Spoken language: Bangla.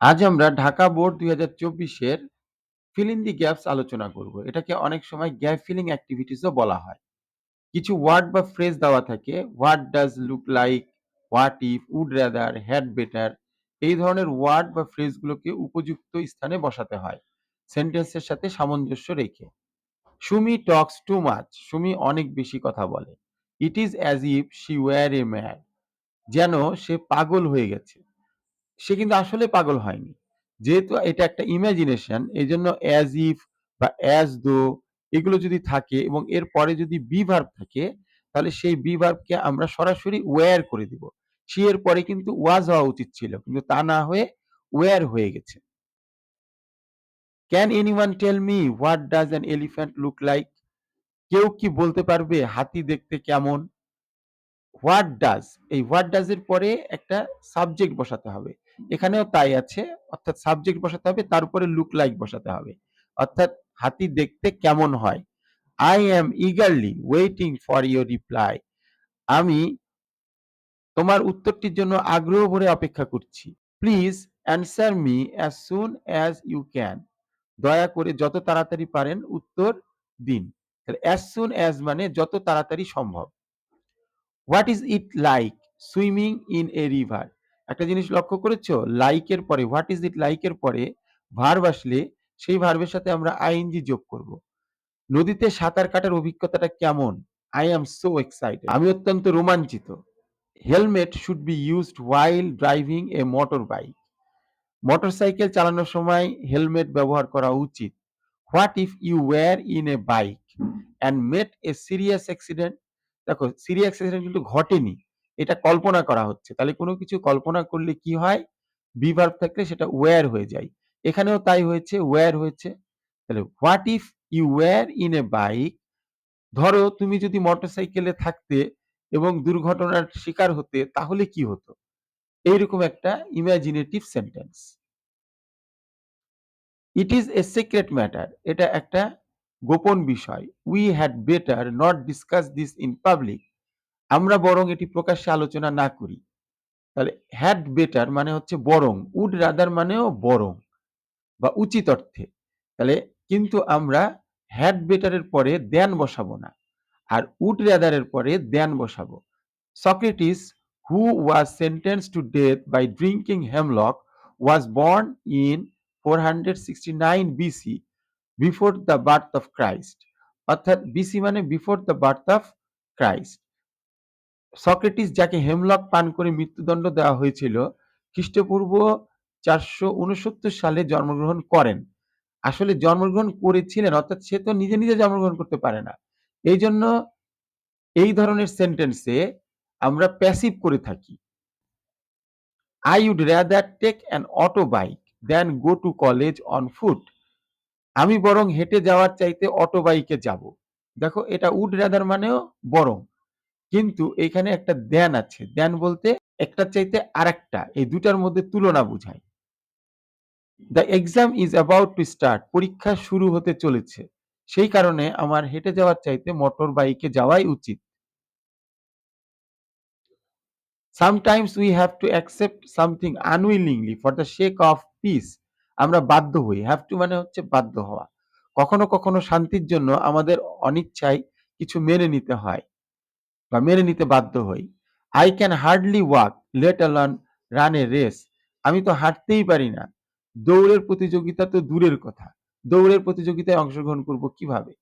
আজ আমরা ঢাকা বোর্ড ২০২৪ এর ফিল ইন দি গ্যাপস আলোচনা করব। এটাকে অনেক সময় গ্যাপ ফিলিং অ্যাক্টিভিটিস ও বলা হয়। কিছু ওয়ার্ড বা ফ্রেজ দেওয়া থাকে। What does look like, what if, would rather, had better এই ধরনের ওয়ার্ড বা ফ্রেজ গুলোকে উপযুক্ত স্থানে বসাতে হয়। সেন্টেন্সের সাথে সামঞ্জস্য রেখে। Sumi talks too much. Sumi অনেক বেশি কথা বলে। It is as if she were a mad. যেন সে পাগল হয়ে গেছে। সে কিন্তু আসলে পাগল হয়নি। যেহেতু এটা একটা ইমাজিনেশন এজন্য অ্যাজ ইফ বা অ্যাজ দো এগুলো যদি থাকে এবং এর পরে যদি বি ভার্ব থাকে তাহলে সেই বি ভার্বকে আমরা সরাসরি ওয়্যার করে দিব। সি এর পরে কিন্তু ওয়াজ হওয়া উচিত ছিল। কিন্তু তা না হয়ে ওয়্যার হয়ে গেছে। Can anyone tell me what does an elephant look like? কেউ কি বলতে পারবে হাতি দেখতে কেমন? হোয়াট ডাজ এই হোয়াট ডাজ এর পরে একটা সাবজেক্ট বসাতে হবে। এখানেও তাই আছে, অর্থাৎ সাবজেক্ট বসাতে হবে তার উপরে লুক লাইক বসাতে হবে। অর্থাৎ হাতি দেখতে কেমন হয়? I am eagerly waiting for your reply. আমি তোমার উত্তরটির জন্য আগ্রহ ভরে অপেক্ষা করছি। Please answer me as soon as you can. দয়া করে যত তাড়াতাড়ি পারেন উত্তর দিন। তাহলে অ্যাজ সুন অ্যাজ মানে যত তাড়াতাড়ি সম্ভব। What is it like swimming in a river? একটা জিনিস লক্ষ্য করেছো, লাইকের পরে হোয়াট ইজ ইট লাইকের পরে ভার্ব আসলে সেই ভার্বের সাথে আমরা আইএনজি যোগ করব। নদীতে সাঁতার কাটার অভিজ্ঞতাটা কেমন? I am so excited. আমি অত্যন্ত রোমাঞ্চিত। Helmet should be used while driving a motor bike. Motorcycle চালানোর সময় হেলমেট ব্যবহার করা উচিত। What if you were in a bike and met a serious accident? দেখো সিরিয়াস অ্যাক্সিডেন্ট কিন্তু ঘটেনি, এটা কল্পনা করা হচ্ছে। তাহলে কোনো কিছু কল্পনা করলে কি হয়? বি ভার্ব থাকলে সেটা ওয়্যার হয়ে যায়। এখানেও তাই হয়েছে, ওয়্যার হয়েছে। তাহলে what if you were in a bike? ধরো তুমি যদি মোটরসাইকেলে থাকতে এবং দুর্ঘটনার শিকার হতে তাহলে কি হতো? এইরকম একটা imaginative sentence. It is a secret matter. এটা একটা গোপন বিষয়। We had better not discuss this in public. আমরা বরং এটি প্রকাশ্যে আলোচনা না করি। তাহলে হ্যাড বেটার মানে হচ্ছে বরং, উড রাদার মানেও বরং বা উচিত অর্থে। তাহলে কিন্তু আমরা হ্যাড বেটার এর পরে দেন বসাবো না, আর উড রাদার এর পরে দেন বসাবো। Socrates, who was sentenced to death by drinking hemlock, was born in 469 BC, before the birth of Christ. অর্থাৎ BC মানে before the birth of Christ. Socrates যাকে হেমলক পান করে মৃত্যুদণ্ড দেওয়া হয়েছিল খ্রিস্টপূর্ব 469 সালে জন্মগ্রহণ করেন। আসলে জন্মগ্রহণ করেছিলেন, অর্থাৎ সে তো নিজে নিজে জন্মগ্রহণ করতে পারে না। এই জন্য এই ধরনের সেন্টেন্সে আমরা প্যাসিভ করে থাকি। I would rather take an auto bike than go to college on foot. আমি বরং হেঁটে যাওয়ার চাইতে অটো বাইকে যাব। দেখো এটা would rather মানেও বরং। কিন্তু এখানে একটা than আছে। than বলতে একটার চাইতে আরেকটা, এই দুটার মধ্যে তুলনা বোঝায়। The exam is about to start. পরীক্ষা শুরু হতে চলেছে। সেই কারণে আমার হেঁটে যাওয়ার চাইতে মোটর বাইকে যাওয়াই উচিত। Sometimes we have to accept something unwillingly for the sake of peace. আমরা বাধ্য হই। have to মানে হচ্ছে বাধ্য হওয়া। কখনো কখনো শান্তির জন্য আমাদের অনিচ্ছায় কিছু মেনে নিতে হয় বা মেনে নিতে বাধ্য হই। I can hardly walk, let alone run a race. আমি তো হাঁটতেই পারি না। দৌড়ের প্রতিযোগিতা তো দূরের কথা। দৌড়ের প্রতিযোগিতায় অংশগ্রহণ করব কিভাবে?